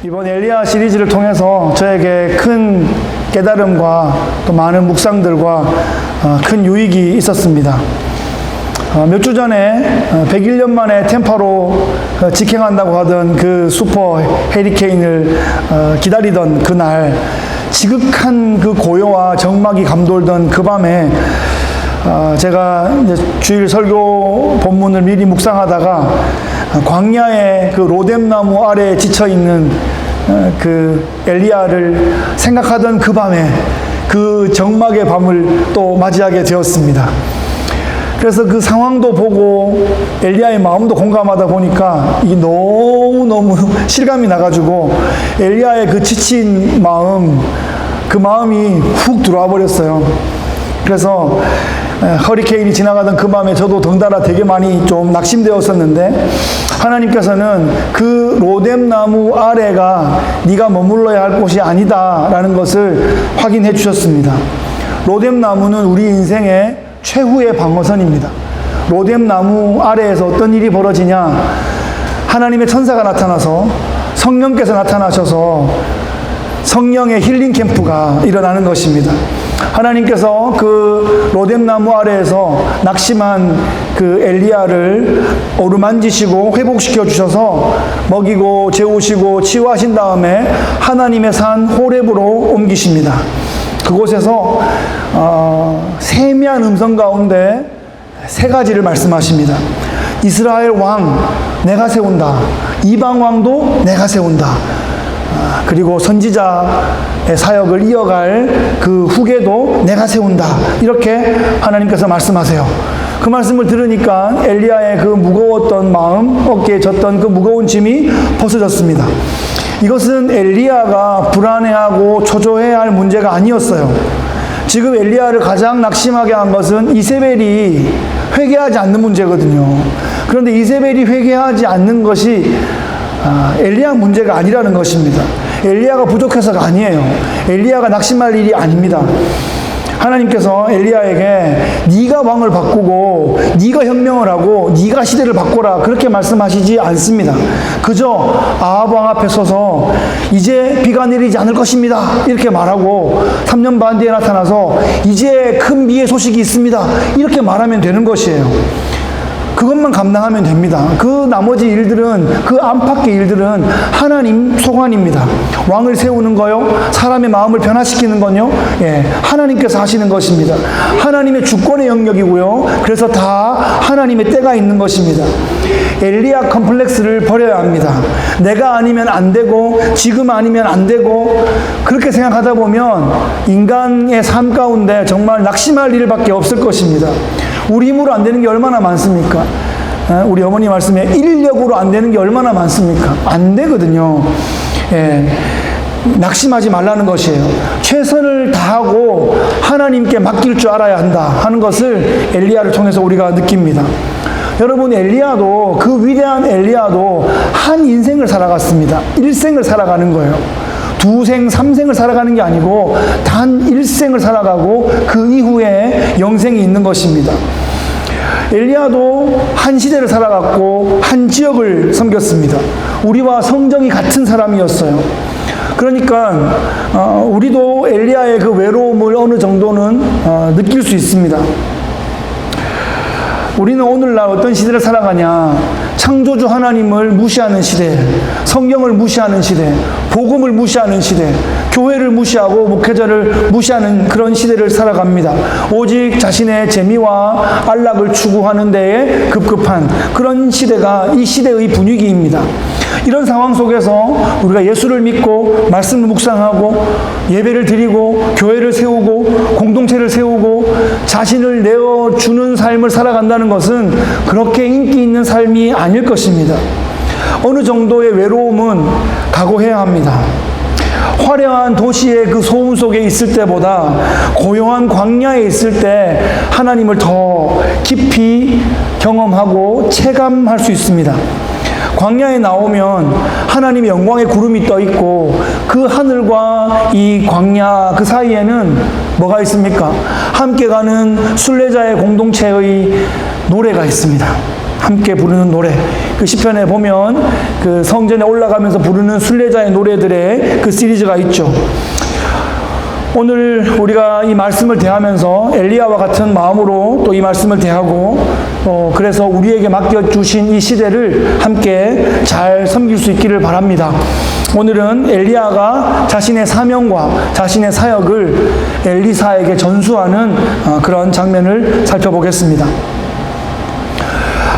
이번 엘리야 시리즈를 통해서 저에게 큰 깨달음과 또 많은 묵상들과 큰 유익이 있었습니다. 몇 주 전에 101년 만에 템파로 직행한다고 하던 그 슈퍼 헤리케인을 기다리던 그날, 지극한 그 고요와 정막이 감돌던 그 밤에 제가 이제 주일 설교 본문을 미리 묵상하다가 광야의 그 로뎀나무 아래에 지쳐있는 그 엘리야를 생각하던 그 밤에 그 정막의 밤을 또 맞이하게 되었습니다. 그래서 그 상황도 보고 엘리야의 마음도 공감하다 보니까 이게 너무너무 실감이 나가지고 엘리야의 그 지친 마음, 그 마음이 훅 들어와 버렸어요. 그래서 허리케인이 지나가던 그 밤에 저도 덩달아 되게 많이 좀 낙심되었었는데, 하나님께서는 그 로뎀나무 아래가 네가 머물러야 할 곳이 아니다 라는 것을 확인해 주셨습니다. 로뎀나무는 우리 인생의 최후의 방어선입니다. 로뎀나무 아래에서 어떤 일이 벌어지냐, 하나님의 천사가 나타나서 성령께서 나타나셔서 성령의 힐링 캠프가 일어나는 것입니다. 하나님께서 그 로뎀나무 아래에서 낙심한 그 엘리야를 어루만지시고 회복시켜 주셔서 먹이고 재우시고 치유하신 다음에 하나님의 산 호렙으로 옮기십니다. 그곳에서 세미한 음성 가운데 세 가지를 말씀하십니다. 이스라엘 왕 내가 세운다. 이방 왕도 내가 세운다. 그리고 선지자의 사역을 이어갈 그 후계도 내가 세운다. 이렇게 하나님께서 말씀하세요. 그 말씀을 들으니까 엘리야의 그 무거웠던 마음, 어깨에 졌던 그 무거운 짐이 벗어졌습니다. 이것은 엘리야가 불안해하고 초조해야 할 문제가 아니었어요. 지금 엘리야를 가장 낙심하게 한 것은 이세벨이 회개하지 않는 문제거든요. 그런데 이세벨이 회개하지 않는 것이 엘리야 문제가 아니라는 것입니다. 엘리야가 부족해서가 아니에요. 엘리야가 낙심할 일이 아닙니다. 하나님께서 엘리야에게 네가 왕을 바꾸고 네가 혁명을 하고 네가 시대를 바꿔라 그렇게 말씀하시지 않습니다. 그저 아합 왕 앞에 서서 이제 비가 내리지 않을 것입니다 이렇게 말하고 3년 반 뒤에 나타나서 이제 큰 비의 소식이 있습니다 이렇게 말하면 되는 것이에요. 그것만 감당하면 됩니다. 그 나머지 일들은, 그 안팎의 일들은 하나님 소관입니다. 왕을 세우는 거요, 사람의 마음을 변화시키는 건요, 하나님께서 하시는 것입니다. 하나님의 주권의 영역이고요. 그래서 다 하나님의 때가 있는 것입니다. 엘리야 컴플렉스를 버려야 합니다. 내가 아니면 안 되고, 지금 아니면 안 되고, 그렇게 생각하다 보면 인간의 삶 가운데 정말 낙심할 일밖에 없을 것입니다. 우리 힘으로 안 되는 게 얼마나 많습니까? 우리 어머니 말씀에 인력으로 안 되는 게 얼마나 많습니까? 안 되거든요. 낙심하지 말라는 것이에요. 최선을 다하고 하나님께 맡길 줄 알아야 한다 하는 것을 엘리야를 통해서 우리가 느낍니다. 여러분, 엘리야도, 그 위대한 엘리야도 한 인생을 살아갔습니다. 일생을 살아가는 거예요. 두생, 삼생을 살아가는 게 아니고 단 일생을 살아가고 그 이후에 영생이 있는 것입니다. 엘리야도 한 시대를 살아갔고 한 지역을 섬겼습니다. 우리와 성정이 같은 사람이었어요. 그러니까 우리도 엘리야의 그 외로움을 어느 정도는 느낄 수 있습니다. 우리는 오늘날 어떤 시대를 살아가냐, 창조주 하나님을 무시하는 시대, 성경을 무시하는 시대, 복음을 무시하는 시대, 교회를 무시하고 목회자를 무시하는 그런 시대를 살아갑니다. 오직 자신의 재미와 안락을 추구하는 데에 급급한 그런 시대가 이 시대의 분위기입니다. 이런 상황 속에서 우리가 예수를 믿고 말씀을 묵상하고 예배를 드리고 교회를 세우고 공동체를 세우고 자신을 내어주는 삶을 살아간다는 것은 그렇게 인기 있는 삶이 아닐 것입니다. 어느 정도의 외로움은 각오해야 합니다. 화려한 도시의 그 소음 속에 있을 때보다 고요한 광야에 있을 때 하나님을 더 깊이 경험하고 체감할 수 있습니다. 광야에 나오면 하나님의 영광의 구름이 떠 있고 그 하늘과 이 광야 그 사이에는 뭐가 있습니까? 함께 가는 순례자의 공동체의 노래가 있습니다. 함께 부르는 노래. 그 시편에 보면 그 성전에 올라가면서 부르는 순례자의 노래들의 그 시리즈가 있죠. 오늘 우리가 이 말씀을 대하면서 엘리야와 같은 마음으로 또 이 말씀을 대하고 그래서 우리에게 맡겨주신 이 시대를 함께 잘 섬길 수 있기를 바랍니다. 오늘은 엘리야가 자신의 사명과 자신의 사역을 엘리사에게 전수하는 그런 장면을 살펴보겠습니다.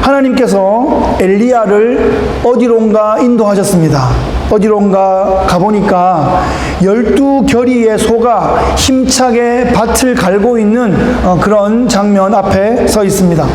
하나님께서 엘리야를 어디론가 인도하셨습니다. 어디론가 가보니까 12결의의 소가 힘차게 밭을 갈고 있는 그런 장면 앞에 서 있습니다.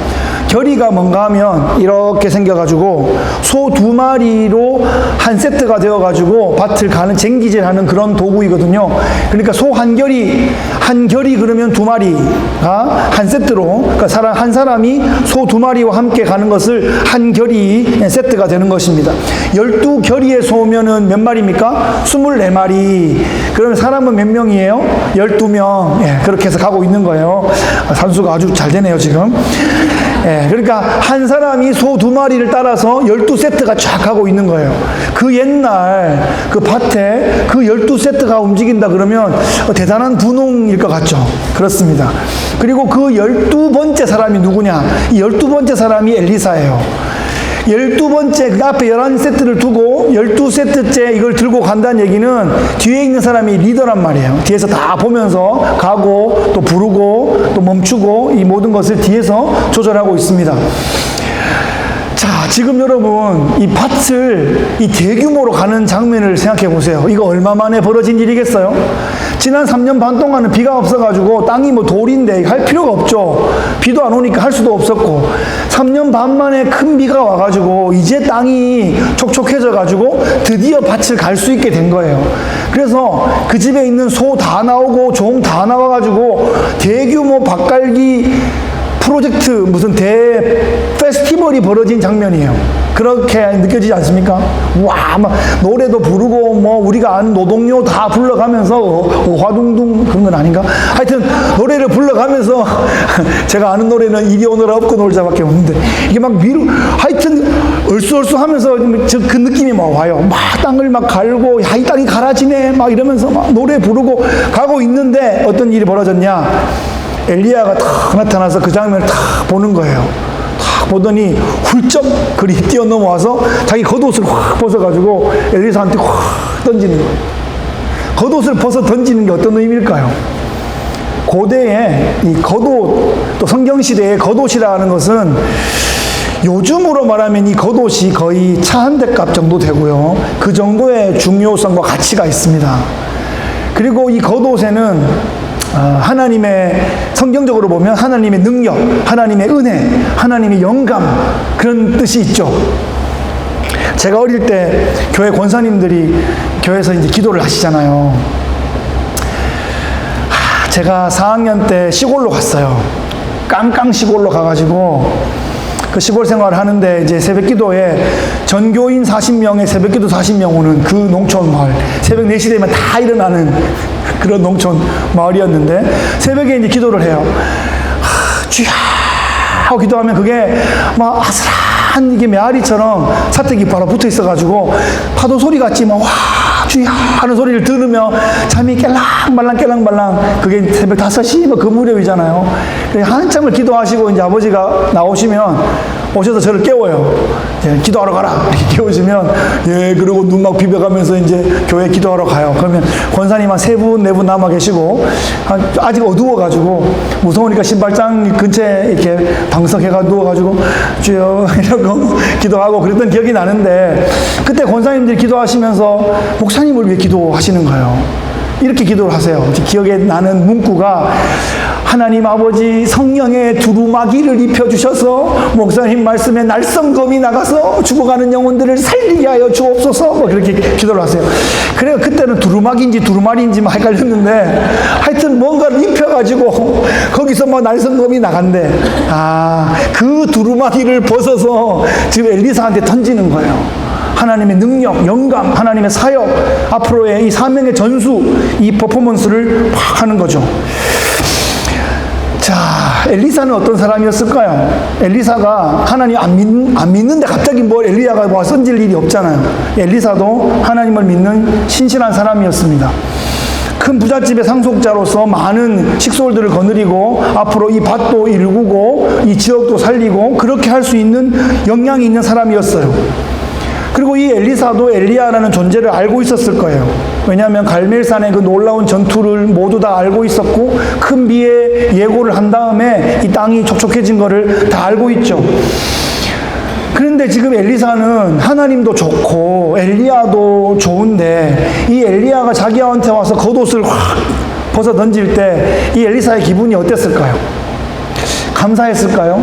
결의가 뭔가 하면 이렇게 생겨가지고 소 2마리로 한 세트가 되어가지고 밭을 가는 쟁기질하는 그런 도구이거든요. 그러니까 소 한 결이 그러면 2마리가 한 세트로, 그러니까 한 사람이 소 2마리와 함께 가는 것을 한 결이 세트가 되는 것입니다. 12결의의 소면은 몇 마리입니까? 24마리. 그러면 사람은 몇 명이에요? 12명. 예, 그렇게 해서 가고 있는 거예요. 산수가 아주 잘 되네요, 지금. 예, 그러니까 한 사람이 소 2마리를 따라서 12세트가 쫙 가고 있는 거예요. 그 옛날 그 밭에 그 12세트가 움직인다 그러면 대단한 분홍일 것 같죠. 그렇습니다. 그리고 그 12번째 사람이 누구냐? 이 12번째 사람이 엘리사예요. 12번째, 그 앞에 11세트를 두고 12세트째 이걸 들고 간다는 얘기는 뒤에 있는 사람이 리더란 말이에요. 뒤에서 다 보면서 가고 또 부르고 또 멈추고 이 모든 것을 뒤에서 조절하고 있습니다. 자, 지금 여러분 이 밭을 이 대규모로 가는 장면을 생각해 보세요. 이거 얼마 만에 벌어진 일이겠어요? 지난 3년 반 동안은 비가 없어가지고 땅이 뭐 돌인데 할 필요가 없죠. 비도 안 오니까 할 수도 없었고 3년 반 만에 큰 비가 와가지고 이제 땅이 촉촉해져가지고 드디어 밭을 갈 수 있게 된 거예요. 그래서 그 집에 있는 소 다 나오고 종 다 나와가지고 대규모 밭갈기 프로젝트 무슨 페스티벌이 벌어진 장면이에요. 그렇게 느껴지지 않습니까? 와, 막 노래도 부르고 뭐 우리가 아는 노동요 다 불러가면서 오화둥둥 그런 건 아닌가? 하여튼 노래를 불러가면서 제가 아는 노래는 이리 오너라 업고 놀자밖에 없는데 이게 막 위로 하여튼 얼쑤얼쑤 하면서 그 느낌이 막 와요. 막 땅을 막 갈고 야, 이 땅이 갈아지네 막 이러면서 막 노래 부르고 가고 있는데 어떤 일이 벌어졌냐? 엘리야가 탁 나타나서 그 장면을 탁 보는 거예요. 탁 보더니 훌쩍 그리 뛰어넘어와서 자기 겉옷을 확 벗어가지고 엘리사한테 확 던지는 거예요. 겉옷을 벗어 던지는 게 어떤 의미일까요? 고대에 이 겉옷, 또 성경시대의 겉옷이라는 것은 요즘으로 말하면 이 겉옷이 거의 차 한 대 값 정도 되고요. 그 정도의 중요성과 가치가 있습니다. 그리고 이 겉옷에는 하나님의 성경적으로 보면 하나님의 능력, 하나님의 은혜, 하나님의 영감 그런 뜻이 있죠. 제가 어릴 때 교회 권사님들이 교회에서 이제 기도를 하시잖아요. 제가 4학년 때 시골로 갔어요. 깡깡 시골로 가가지고 그 시골 생활을 하는데 이제 새벽 기도에 전교인 40명에 새벽 기도 40명 오는 그 농촌 마을, 새벽 4시 되면 다 일어나는 그런 농촌 마을이었는데 새벽에 이제 기도를 해요. 주야 하고 기도하면 그게 막 아슬한 이게 메아리처럼 사택이 바로 붙어 있어가지고 파도 소리 같지 막 와 주야 하는 소리를 들으며 잠이 깰랑말랑 그게 새벽 5시 뭐 그 무렵이잖아요. 한참을 기도하시고 이제 아버지가 나오시면 오셔서 저를 깨워요. 예, 기도하러 가라 이렇게 깨우시면 예 그러고 눈 막 비벼가면서 이제 교회 기도하러 가요. 그러면 권사님 한 3분 4분 남아 계시고 아직 어두워가지고 무서우니까 신발장 근처에 이렇게 방석해가 누워가지고 주여 이러고 기도하고 그랬던 기억이 나는데 그때 권사님들이 기도하시면서 목사님을 위해 기도하시는 거예요. 이렇게 기도를 하세요. 기억에 나는 문구가 하나님 아버지 성령의 두루마기를 입혀주셔서 목사님 말씀에 날성검이 나가서 죽어가는 영혼들을 살리게 하여 주옵소서 뭐 그렇게 기도를 하세요. 그래요. 그때는 두루마기인지 두루마리인지 막 헷갈렸는데 하여튼 뭔가를 입혀가지고 거기서 뭐 날성검이 나간대. 그 두루마기를 벗어서 지금 엘리사한테 던지는 거예요. 하나님의 능력, 영감, 하나님의 사역, 앞으로의 이 사명의 전수, 이 퍼포먼스를 확 하는 거죠. 자, 엘리사는 어떤 사람이었을까요? 엘리사가 하나님 안 믿는데 갑자기 엘리야가 와 선질 일이 없잖아요. 엘리사도 하나님을 믿는 신실한 사람이었습니다. 큰 부잣집의 상속자로서 많은 식솔들을 거느리고 앞으로 이 밭도 일구고 이 지역도 살리고 그렇게 할 수 있는 역량이 있는 사람이었어요. 그리고 이 엘리사도 엘리야라는 존재를 알고 있었을 거예요. 왜냐하면 갈멜산의 그 놀라운 전투를 모두 다 알고 있었고 큰 비의 예고를 한 다음에 이 땅이 촉촉해진 거를 다 알고 있죠. 그런데 지금 엘리사는 하나님도 좋고 엘리야도 좋은데 이 엘리야가 자기한테 와서 겉옷을 확 벗어 던질 때 이 엘리사의 기분이 어땠을까요? 감사했을까요?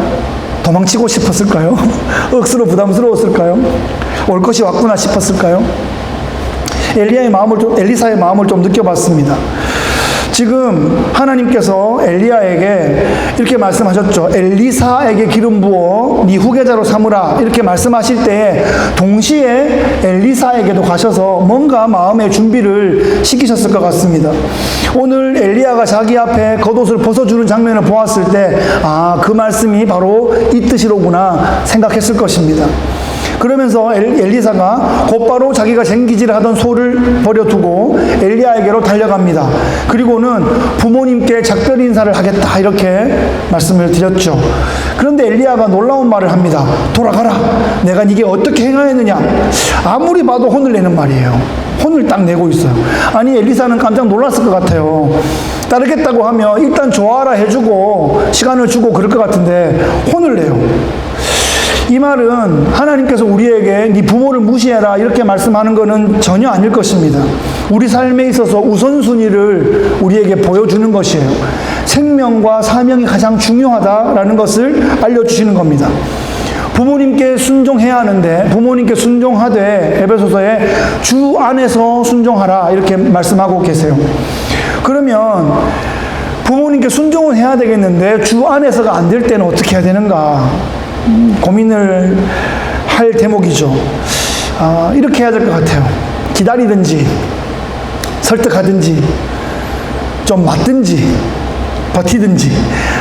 도망치고 싶었을까요? 억수로 부담스러웠을까요? 올 것이 왔구나 싶었을까요? 엘리사의 마음을 좀 느껴봤습니다. 지금 하나님께서 엘리야에게 이렇게 말씀하셨죠. 엘리사에게 기름 부어 네 후계자로 삼으라 이렇게 말씀하실 때에 동시에 엘리사에게도 가셔서 뭔가 마음의 준비를 시키셨을 것 같습니다. 오늘 엘리야가 자기 앞에 겉옷을 벗어주는 장면을 보았을 때 그 말씀이 바로 이 뜻이로구나 생각했을 것입니다. 그러면서 엘리사가 곧바로 자기가 쟁기질을 하던 소를 버려두고 엘리야에게로 달려갑니다. 그리고는 부모님께 작별 인사를 하겠다 이렇게 말씀을 드렸죠. 그런데 엘리야가 놀라운 말을 합니다. 돌아가라. 내가 네게 어떻게 행하였느냐. 아무리 봐도 혼을 내는 말이에요. 혼을 딱 내고 있어요. 아니 엘리사는 깜짝 놀랐을 것 같아요. 따르겠다고 하면 일단 좋아라 해주고 시간을 주고 그럴 것 같은데 혼을 내요. 이 말은 하나님께서 우리에게 네 부모를 무시해라 이렇게 말씀하는 것은 전혀 아닐 것입니다. 우리 삶에 있어서 우선순위를 우리에게 보여주는 것이에요. 생명과 사명이 가장 중요하다라는 것을 알려주시는 겁니다. 부모님께 순종해야 하는데 부모님께 순종하되 에베소서에 주 안에서 순종하라 이렇게 말씀하고 계세요. 그러면 부모님께 순종은 해야 되겠는데 주 안에서가 안 될 때는 어떻게 해야 되는가 고민을 할 대목이죠. 이렇게 해야 될 것 같아요. 기다리든지 설득하든지 좀 맞든지 버티든지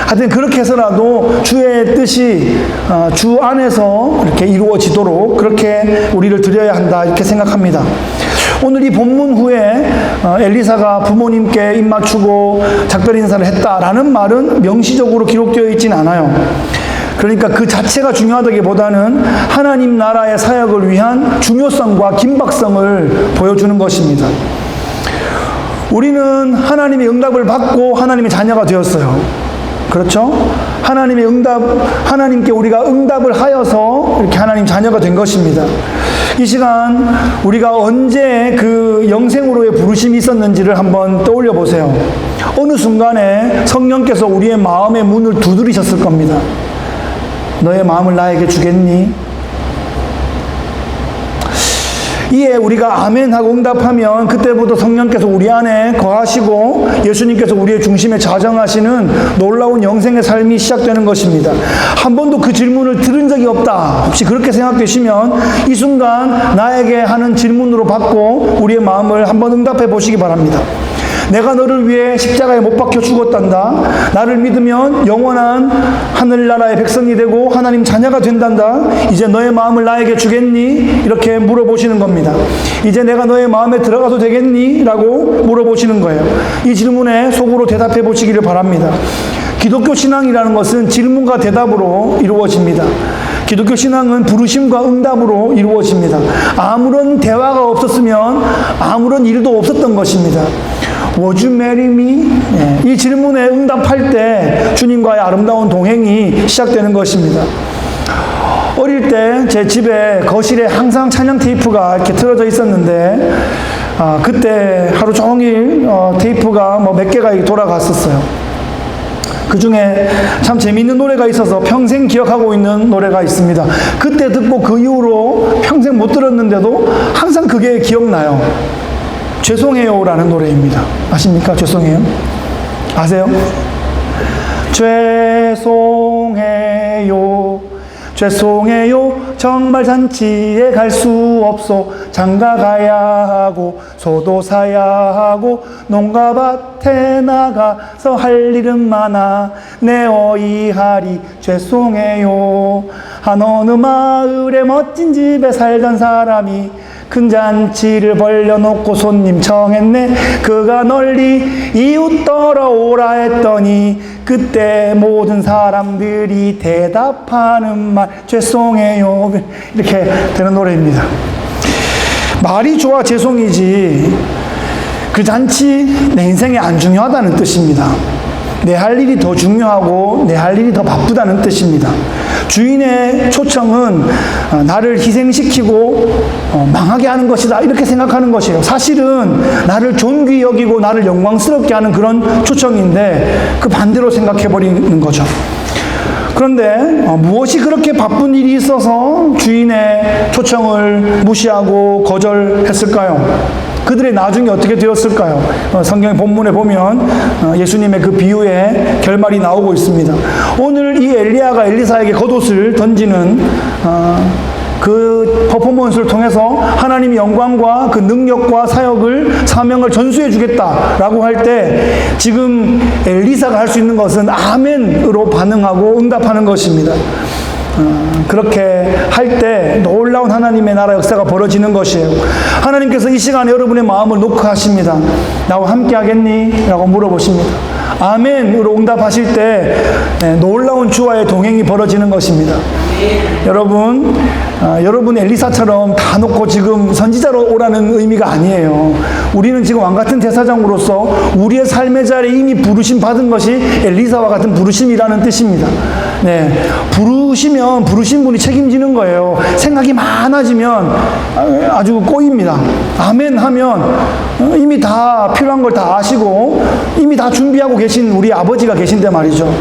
하여튼 그렇게 해서라도 주의 뜻이 주 안에서 이렇게 이루어지도록 그렇게 우리를 드려야 한다 이렇게 생각합니다. 오늘 이 본문 후에 엘리사가 부모님께 입 맞추고 작별 인사를 했다라는 말은 명시적으로 기록되어 있진 않아요. 그러니까 그 자체가 중요하다기보다는 하나님 나라의 사역을 위한 중요성과 긴박성을 보여주는 것입니다. 우리는 하나님의 응답을 받고 하나님의 자녀가 되었어요. 그렇죠? 하나님께 우리가 응답을 하여서 이렇게 하나님 자녀가 된 것입니다. 이 시간 우리가 언제 그 영생으로의 부르심이 있었는지를 한번 떠올려 보세요. 어느 순간에 성령께서 우리의 마음의 문을 두드리셨을 겁니다. 너의 마음을 나에게 주겠니? 이에 우리가 아멘 하고 응답하면 그때부터 성령께서 우리 안에 거하시고 예수님께서 우리의 중심에 자정하시는 놀라운 영생의 삶이 시작되는 것입니다. 한 번도 그 질문을 들은 적이 없다. 혹시 그렇게 생각되시면 이 순간 나에게 하는 질문으로 받고 우리의 마음을 한번 응답해 보시기 바랍니다. 내가 너를 위해 십자가에 못 박혀 죽었단다. 나를 믿으면 영원한 하늘나라의 백성이 되고 하나님 자녀가 된단다. 이제 너의 마음을 나에게 주겠니? 이렇게 물어보시는 겁니다. 이제 내가 너의 마음에 들어가도 되겠니? 라고 물어보시는 거예요. 이 질문에 속으로 대답해 보시기를 바랍니다. 기독교 신앙이라는 것은 질문과 대답으로 이루어집니다. 기독교 신앙은 부르심과 응답으로 이루어집니다. 아무런 대화가 없었으면 아무런 일도 없었던 것입니다. Would you marry me? 이 질문에 응답할 때 주님과의 아름다운 동행이 시작되는 것입니다. 어릴 때 제 집에 거실에 항상 찬양 테이프가 이렇게 틀어져 있었는데 그때 하루 종일 테이프가 몇 개가 돌아갔었어요. 그 중에 참 재미있는 노래가 있어서 평생 기억하고 있는 노래가 있습니다. 그때 듣고 그 이후로 평생 못 들었는데도 항상 그게 기억나요. 죄송해요라는 노래입니다. 아십니까? 죄송해요. 아세요? 죄송해요. 죄송해요. 정말 잔치에 갈 수 없소. 장가 가야 하고 소도 사야 하고 농가밭에 나가서 할 일은 많아. 내 어이하리 죄송해요. 한 어느 마을에 멋진 집에 살던 사람이 큰 잔치를 벌려놓고 손님 청했네. 그가 널리 이웃 따라오라 했더니 그때 모든 사람들이 대답하는 말 죄송해요. 이렇게 되는 노래입니다. 말이 좋아 죄송이지 그 잔치 내 인생에 안 중요하다는 뜻입니다. 내 할 일이 더 중요하고 내 할 일이 더 바쁘다는 뜻입니다. 주인의 초청은 나를 희생시키고 망하게 하는 것이다 이렇게 생각하는 것이에요. 사실은 나를 존귀 여기고 나를 영광스럽게 하는 그런 초청인데 그 반대로 생각해버리는 거죠. 그런데 무엇이 그렇게 바쁜 일이 있어서 주인의 초청을 무시하고 거절했을까요? 그들의 나중에 어떻게 되었을까요? 성경 본문에 보면 예수님의 그 비유의 결말이 나오고 있습니다. 오늘 이 엘리야가 엘리사에게 겉옷을 던지는 그 퍼포먼스를 통해서 하나님의 영광과 그 능력과 사역을 사명을 전수해 주겠다라고 할 때 지금 엘리사가 할 수 있는 것은 아멘으로 반응하고 응답하는 것입니다. 그렇게 할 때 놀라운 하나님의 나라 역사가 벌어지는 것이에요. 하나님께서 이 시간에 여러분의 마음을 노크하십니다. 나와 함께 하겠니? 라고 물어보십니다. 아멘으로 응답하실 때 놀라운 주와의 동행이 벌어지는 것입니다. 여러분, 여러분 엘리사처럼 다 놓고 지금 선지자로 오라는 의미가 아니에요. 우리는 지금 왕같은 대사장으로서 우리의 삶의 자리에 이미 부르심 받은 것이 엘리사와 같은 부르심이라는 뜻입니다. 네, 부르시면 부르신 분이 책임지는 거예요. 생각이 많아지면 아주 꼬입니다. 아멘 하면 이미 다 필요한 걸 다 아시고 이미 다 준비하고 계신 우리 아버지가 계신데 말이죠.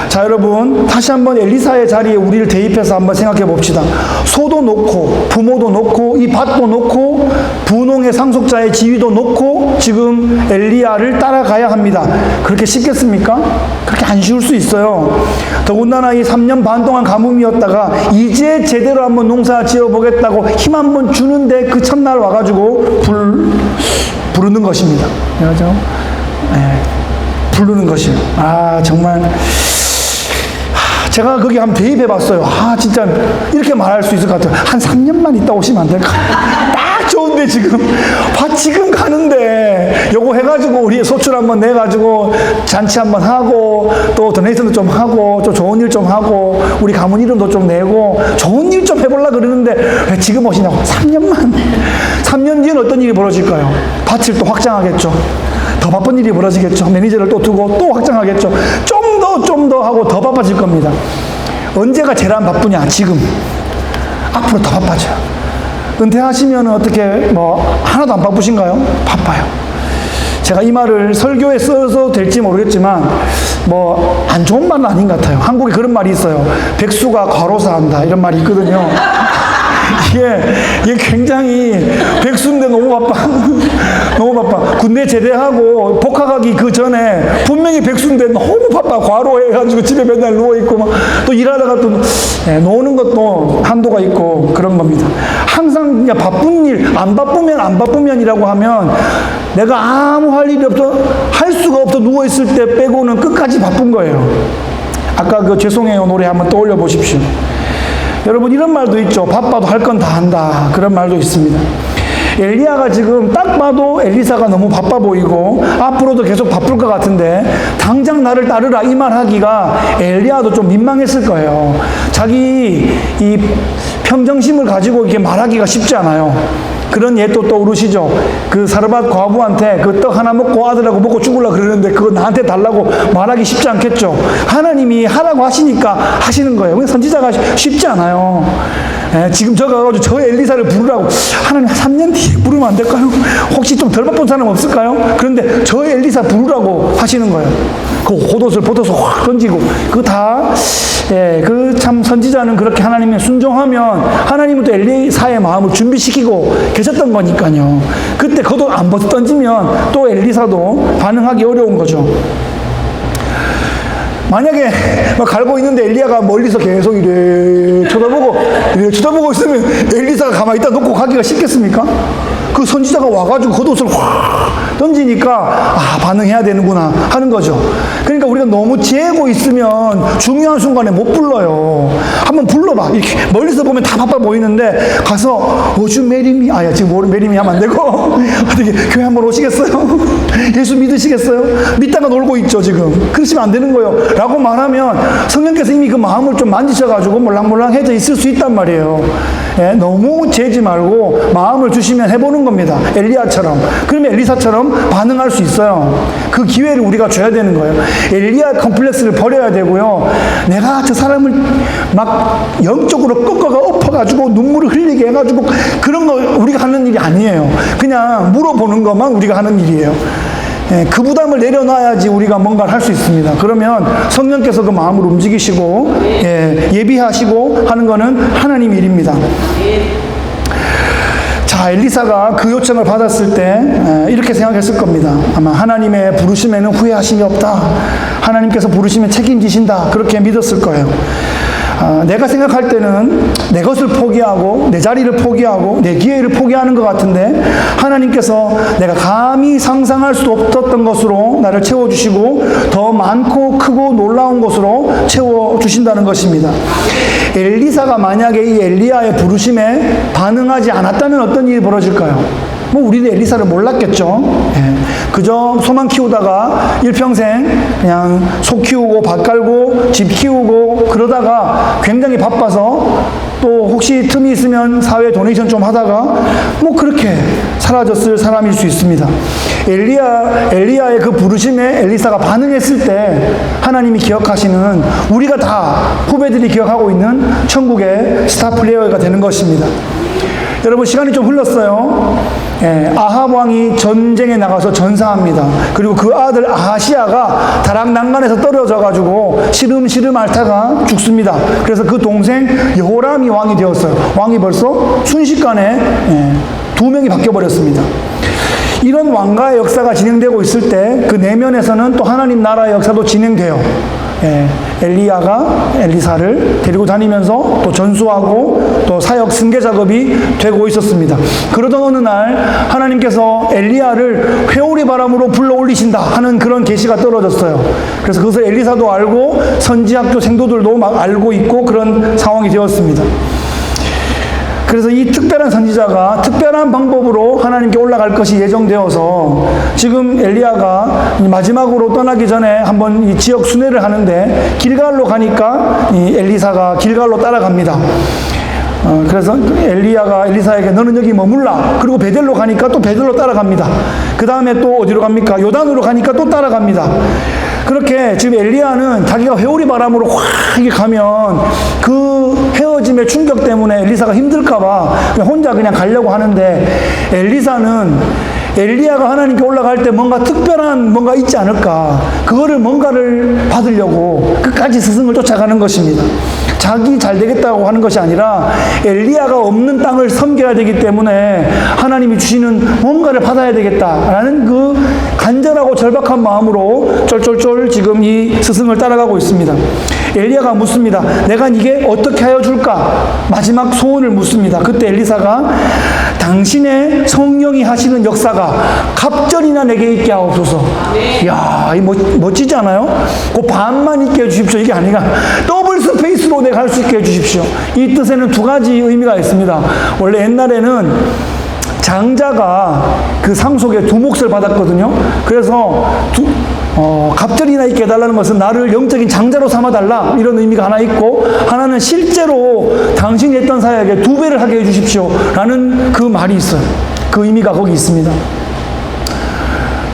자, 여러분 다시 한번 엘리사의 자리에 우리를 대입해서 한번 생각해 봅시다. 소도 놓고 부모도 놓고 이 밭도 놓고 분홍의 상속자의 지위도 놓고 지금 엘리야를 따라가야 합니다. 그렇게 쉽겠습니까? 그렇게 안 쉬울 수 있어요. 더군다나 이 3년 반 동안 가뭄이었다가 이제 제대로 한번 농사 지어보겠다고 힘 한번 주는데 그 첫날 와가지고 부르는 것입니다. 그렇죠? 네, 부르는 것이에요. 아, 정말 제가 거기 한번 대입해 봤어요. 아, 진짜 이렇게 말할 수 있을 것 같아요. 한 3년만 있다 오시면 안 될까? 딱 좋은데 지금 지금 가는데 요거 해가지고 우리 소출 한번 내가지고 잔치 한번 하고 또 도네이션도 좀 하고 좀 좋은 일 좀 하고 우리 가문 이름도 좀 내고 좋은 일 좀 해보려고 그러는데 왜 지금 오시냐고. 3년만. 3년 뒤엔 어떤 일이 벌어질까요? 밭을 또 확장하겠죠. 더 바쁜 일이 벌어지겠죠. 매니저를 또 두고 또 확장하겠죠. 좀 더 하고 더 바빠질 겁니다. 언제가 제일 안 바쁘냐? 지금. 앞으로 더 바빠져요. 은퇴하시면 어떻게 하나도 안 바쁘신가요? 바빠요. 제가 이 말을 설교에 써서 될지 모르겠지만 안 좋은 말은 아닌 것 같아요. 한국에 그런 말이 있어요. 백수가 과로사한다 이런 말이 있거든요. 이게 굉장히 백수인데 너무 바빠. 너무 바빠. 군대 제대하고 복학하기 그 전에 분명히 백수인데 너무 바빠. 과로해가지고 집에 맨날 누워있고 또 일하다가 또 노는 것도 한도가 있고 그런 겁니다. 항상 그냥 바쁜 일, 안 바쁘면이라고 하면 내가 아무 할 일이 없어, 할 수가 없어 누워있을 때 빼고는 끝까지 바쁜 거예요. 아까 그 죄송해요 노래 한번 떠올려 보십시오. 여러분 이런 말도 있죠. 바빠도 할 건 다 한다. 그런 말도 있습니다. 엘리야가 지금 딱 봐도 엘리사가 너무 바빠 보이고 앞으로도 계속 바쁠 것 같은데 당장 나를 따르라 이 말 하기가 엘리야도 좀 민망했을 거예요. 자기 이 평정심을 가지고 이렇게 말하기가 쉽지 않아요. 그런 예 또 떠오르시죠? 그 사르밧 과부한테 그 떡 하나 먹고 아들하고 먹고 죽으려고 그러는데 그거 나한테 달라고 말하기 쉽지 않겠죠? 하나님이 하라고 하시니까 하시는 거예요. 선지자가 쉽지 않아요. 지금 저 가가지고 저 엘리사를 부르라고 하나님 3년 뒤에 부르면 안 될까요? 혹시 좀 덜 바쁜 사람 없을까요? 그런데 저 엘리사 부르라고 하시는 거예요. 그 겉옷을 벗어서 확 던지고 그거 다 그 참 선지자는 그렇게 하나님에 순종하면 하나님은 또 엘리사의 마음을 준비시키고 계셨던 거니까요. 그때 겉옷 안 벗어 던지면 또 엘리사도 반응하기 어려운 거죠. 만약에 막 갈고 있는데 엘리야가 멀리서 계속 이래 쳐다보고 있으면 엘리사가 가만히 있다 놓고 가기가 쉽겠습니까? 그 선지자가 와가지고 겉옷을 확 던지니까 반응해야 되는구나 하는 거죠. 그러니까 우리가 너무 재고 있으면 중요한 순간에 못 불러요. 한번 불러봐. 이렇게 멀리서 보면 다 바빠 보이는데 가서 would you marry me? 지금 메리미 하면 안 되고 어떻게 교회 한번 오시겠어요? 예수 믿으시겠어요? 믿다가 놀고 있죠 지금. 그러시면 안 되는 거예요 라고 말하면 성령께서 이미 그 마음을 좀 만지셔가지고 몰랑몰랑해져 있을 수 있단 말이에요. 예, 너무 재지 말고 마음을 주시면 해보는 겁니다. 엘리야처럼. 그러면 엘리사처럼 반응할 수 있어요. 그 기회를 우리가 줘야 되는 거예요. 엘리야 컴플렉스를 버려야 되고요. 내가 저 사람을 막 영적으로 꺾어가 엎어가지고 눈물을 흘리게 해가지고 그런 거 우리가 하는 일이 아니에요. 그냥 물어보는 것만 우리가 하는 일이에요. 예, 그 부담을 내려놔야지 우리가 뭔가를 할 수 있습니다. 그러면 성령께서 그 마음을 움직이시고 예비하시고 하는 거는 하나님 일입니다. 자, 엘리사가 그 요청을 받았을 때 이렇게 생각했을 겁니다. 아마 하나님의 부르심에는 후회하심이 없다. 하나님께서 부르시면 책임지신다. 그렇게 믿었을 거예요. 내가 생각할 때는 내 것을 포기하고 내 자리를 포기하고 내 기회를 포기하는 것 같은데 하나님께서 내가 감히 상상할 수 없었던 것으로 나를 채워주시고 더 많고 크고 놀라운 것으로 채워주신다는 것입니다. 엘리사가 만약에 이 엘리야의 부르심에 반응하지 않았다면 어떤 일이 벌어질까요? 우리는 엘리사를 몰랐겠죠. 그저 소만 키우다가 일평생 그냥 소 키우고 밭 갈고 집 키우고 그러다가 굉장히 바빠서 또 혹시 틈이 있으면 사회 도네이션 좀 하다가 그렇게 사라졌을 사람일 수 있습니다. 엘리야의 그 부르심에 엘리사가 반응했을 때 하나님이 기억하시는 우리가 다 후배들이 기억하고 있는 천국의 스타 플레이어가 되는 것입니다. 여러분 시간이 좀 흘렀어요. 아합 왕이 전쟁에 나가서 전사합니다. 그리고 그 아들 아하시아가 다락난간에서 떨어져가지고 시름시름 앓다가 죽습니다. 그래서 그 동생 여호람이 왕이 되었어요. 왕이 벌써 순식간에 2명이 바뀌어버렸습니다. 이런 왕가의 역사가 진행되고 있을 때 그 내면에서는 또 하나님 나라의 역사도 진행돼요. 엘리야가 엘리사를 데리고 다니면서 또 전수하고 또 사역 승계 작업이 되고 있었습니다. 그러던 어느 날 하나님께서 엘리야를 회오리 바람으로 불러 올리신다 하는 그런 계시가 떨어졌어요. 그래서 그것을 엘리사도 알고 선지학교 생도들도 막 알고 있고 그런 상황이 되었습니다. 그래서 이 특별한 선지자가 특별한 방법으로 하나님께 올라갈 것이 예정되어서 지금 엘리야가 마지막으로 떠나기 전에 한번 이 지역 순회를 하는데 길갈로 가니까 이 엘리사가 길갈로 따라갑니다. 그래서 엘리야가 엘리사에게 너는 여기 머물라. 그리고 베델로 가니까 또 베델로 따라갑니다. 그 다음에 또 어디로 갑니까? 요단으로 가니까 또 따라갑니다. 그렇게 지금 엘리야는 자기가 회오리 바람으로 확 가면 그 헤어짐의 충격 때문에 엘리사가 힘들까봐 혼자 그냥 가려고 하는데 엘리사는 엘리야가 하나님께 올라갈 때 뭔가 특별한 뭔가 있지 않을까 그거를 뭔가를 받으려고 끝까지 스승을 쫓아가는 것입니다. 자기 잘 되겠다고 하는 것이 아니라 엘리야가 없는 땅을 섬겨야 되기 때문에 하나님이 주시는 뭔가를 받아야 되겠다라는 그 간절하고 절박한 마음으로 쫄쫄쫄 지금 이 스승을 따라가고 있습니다. 엘리야가 묻습니다. 내가 네게 어떻게 하여 줄까? 마지막 소원을 묻습니다. 그때 엘리사가 당신의 성령이 하시는 역사가 갑절이나 내게 있게 하옵소서. 이야, 멋지지 않아요? 그 반만 있게 해주십시오. 이게 아니라 더블 스페이스로 내가 할 수 있게 해주십시오. 이 뜻에는 두 가지 의미가 있습니다. 원래 옛날에는 장자가 그 상속에 두 몫을 받았거든요. 그래서 갑절이나 있게 해달라는 것은 나를 영적인 장자로 삼아달라 이런 의미가 하나 있고 하나는 실제로 당신이 했던 사역에 2배를 하게 해주십시오 라는 그 말이 있어요. 그 의미가 거기 있습니다.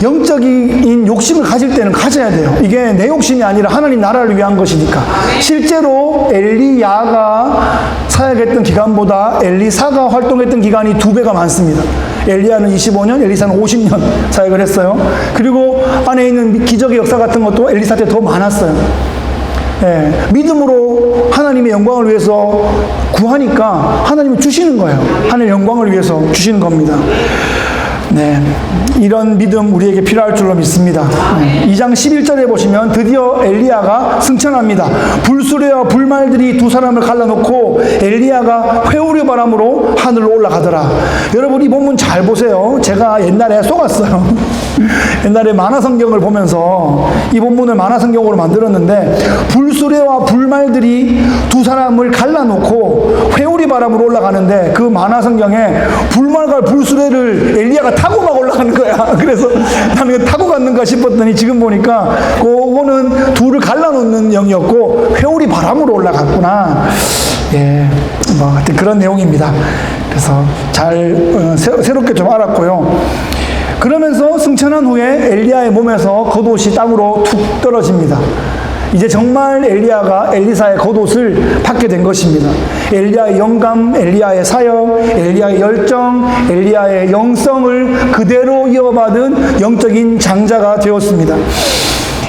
영적인 욕심을 가질 때는 가져야 돼요. 이게 내 욕심이 아니라 하나님 나라를 위한 것이니까. 실제로 엘리야가 사역했던 기간보다 엘리사가 활동했던 기간이 2배가 많습니다. 엘리야는 25년, 엘리사는 50년 사역을 했어요. 그리고 안에 있는 기적의 역사 같은 것도 엘리사 때 더 많았어요. 믿음으로 하나님의 영광을 위해서 구하니까 하나님이 주시는 거예요. 하나님의 영광을 위해서 주시는 겁니다. 네, 이런 믿음 우리에게 필요할 줄로 믿습니다. 2장 11절에 보시면 드디어 엘리야가 승천합니다. 불수레와 불말들이 두 사람을 갈라놓고 엘리야가 회오리 바람으로 하늘로 올라가더라. 여러분 이 본문 잘 보세요. 제가 옛날에 속았어요. 옛날에 만화성경을 보면서 이 본문을 만화성경으로 만들었는데 불수레와 불말들이 두 사람을 갈라놓고 회오리 바람으로 올라가는데 그 만화성경에 불말과 불수레를 엘리야가 타고 막 올라가는 거야. 그래서 나는 타고 갔는가 싶었더니 지금 보니까 그거는 둘을 갈라놓는 영이었고 회오리 바람으로 올라갔구나. 예, 뭐 하여튼 그런 내용입니다. 그래서 잘 새롭게 좀 알았고요. 그러면서 승천한 후에 엘리야의 몸에서 겉옷이 땅으로 툭 떨어집니다. 이제 정말 엘리야가 엘리사의 겉옷을 받게 된 것입니다. 엘리야의 영감, 엘리야의 사역, 엘리야의 열정, 엘리야의 영성을 그대로 이어받은 영적인 장자가 되었습니다.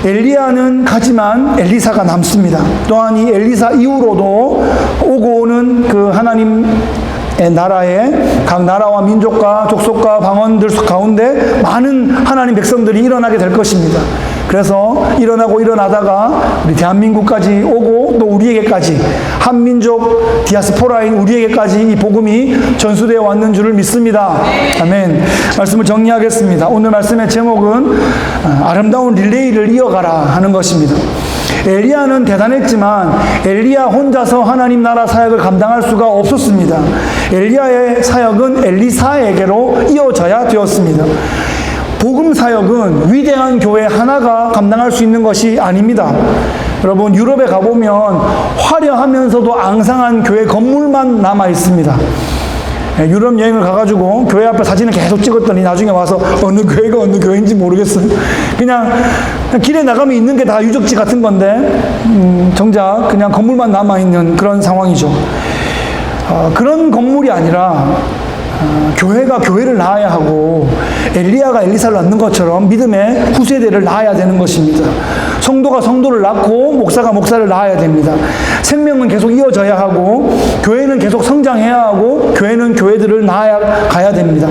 엘리야는 가지만 엘리사가 남습니다. 또한 이 엘리사 이후로도 오고 오는 그 하나님 나라에 각 나라와 민족과 족속과 방언들 가운데 많은 하나님 백성들이 일어나게 될 것입니다. 그래서 일어나다가 우리 대한민국까지 오고 또 우리에게까지 한민족 디아스포라인 우리에게까지 이 복음이 전수되어 왔는 줄을 믿습니다. 아멘. 말씀을 정리하겠습니다. 오늘 말씀의 제목은 아름다운 릴레이를 이어가라 하는 것입니다. 엘리야는 대단했지만 엘리야 혼자서 하나님 나라 사역을 감당할 수가 없었습니다. 엘리야의 사역은 엘리사에게로 이어져야 되었습니다. 복음 사역은 위대한 교회 하나가 감당할 수 있는 것이 아닙니다. 여러분 유럽에 가보면 화려하면서도 앙상한 교회 건물만 남아 있습니다. 유럽 여행을 가가지고 교회 앞에 사진을 계속 찍었더니 나중에 와서 어느 교회가 어느 교회인지 모르겠어요. 그냥 길에 나가면 있는 게 다 유적지 같은 건데 정작 그냥 건물만 남아있는 그런 상황이죠. 그런 건물이 아니라 교회가 교회를 낳아야 하고 엘리야가 엘리사를 낳는 것처럼 믿음의 후세대를 낳아야 되는 것입니다. 성도가 성도를 낳고 목사가 목사를 낳아야 됩니다. 생명은 계속 이어져야 하고 교회는 계속 성장해야 하고 교회는 교회들을 낳아야 가야 됩니다.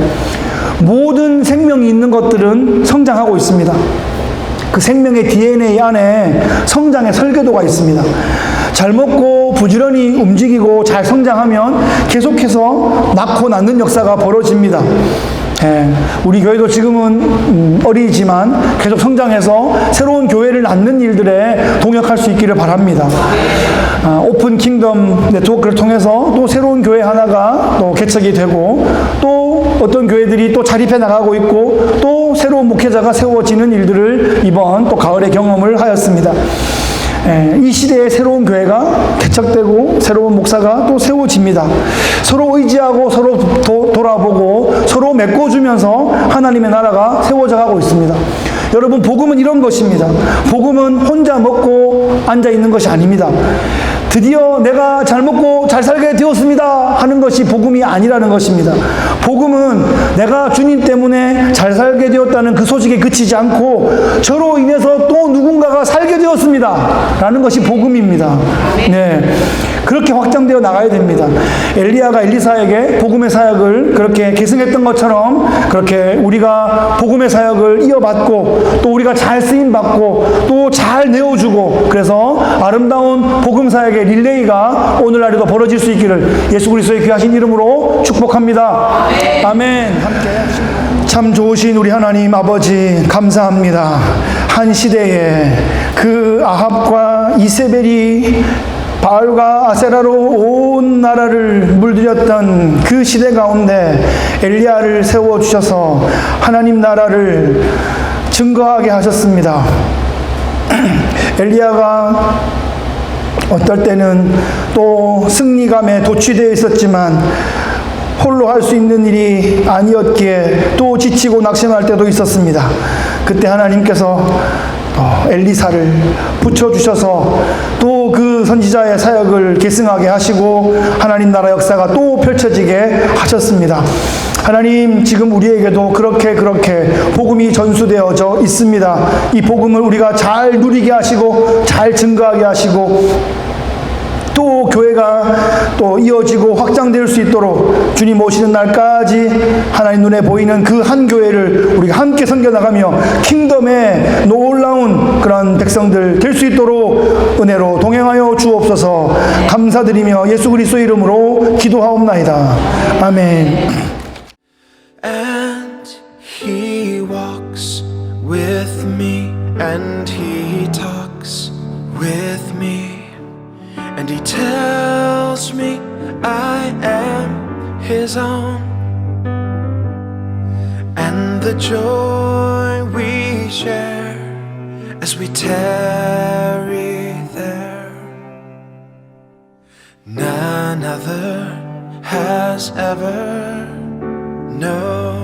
모든 생명이 있는 것들은 성장하고 있습니다. 그 생명의 DNA 안에 성장의 설계도가 있습니다. 잘 먹고 부지런히 움직이고 잘 성장하면 계속해서 낳고 낳는 역사가 벌어집니다. 우리 교회도 지금은 어리지만 계속 성장해서 새로운 교회를 낳는 일들에 동역할 수 있기를 바랍니다. 오픈 킹덤 네트워크를 통해서 또 새로운 교회 하나가 또 개척이 되고 또 어떤 교회들이 또 자립해 나가고 있고 또 새로운 목회자가 세워지는 일들을 이번 또 가을에 경험을 하였습니다. 이 시대에 새로운 교회가 개척되고 새로운 목사가 또 세워집니다. 서로 의지하고 서로 돌아보고 서로 메꿔주면서 하나님의 나라가 세워져 가고 있습니다. 여러분 복음은 이런 것입니다. 복음은 혼자 먹고 앉아있는 것이 아닙니다. 드디어 내가 잘 먹고 잘 살게 되었습니다 하는 것이 복음이 아니라는 것입니다. 복음은 내가 주님 때문에 잘 살게 되었다는 그 소식에 그치지 않고 저로 인해서 또 누군가가 살게 되었습니다 라는 것이 복음입니다. 네, 그렇게 확장되어 나가야 됩니다. 엘리야가 엘리사에게 복음의 사역을 그렇게 계승했던 것처럼 그렇게 우리가 복음의 사역을 이어받고 또 우리가 잘 쓰임받고 또 잘 내어주고 그래서 아름다운 복음 사역의 릴레이가 오늘날에도 벌어질 수 있기를 예수 그리스도의 귀하신 이름으로 축복합니다. 아멘. 함께 참 좋으신 우리 하나님 아버지 감사합니다. 한 시대에 그 아합과 이세벨이 바알과 아세라로 온 나라를 물들였던 그 시대 가운데 엘리야를 세워주셔서 하나님 나라를 증거하게 하셨습니다. 엘리야가 어떨 때는 또 승리감에 도취되어 있었지만 홀로 할 수 있는 일이 아니었기에 또 지치고 낙심할 때도 있었습니다. 그때 하나님께서 엘리사를 붙여주셔서 또 그 선지자의 사역을 계승하게 하시고 하나님 나라 역사가 또 펼쳐지게 하셨습니다. 하나님 지금 우리에게도 그렇게 복음이 전수되어져 있습니다. 이 복음을 우리가 잘 누리게 하시고 잘 증거하게 하시고 또 교회가 또 이어지고 확장될 수 있도록 주님 오시는 날까지 하나님 눈에 보이는 그 한 교회를 우리가 함께 섬겨나가며 킹덤의 놀라운 그런 백성들 될 수 있도록 은혜로 동행하여 주옵소서. 감사드리며 예수 그리스도의 이름으로 기도하옵나이다. 아멘. And he walks with me, and he talks with me, and he tells me I am his own, and the joy we share as we tarry there, none other has ever known.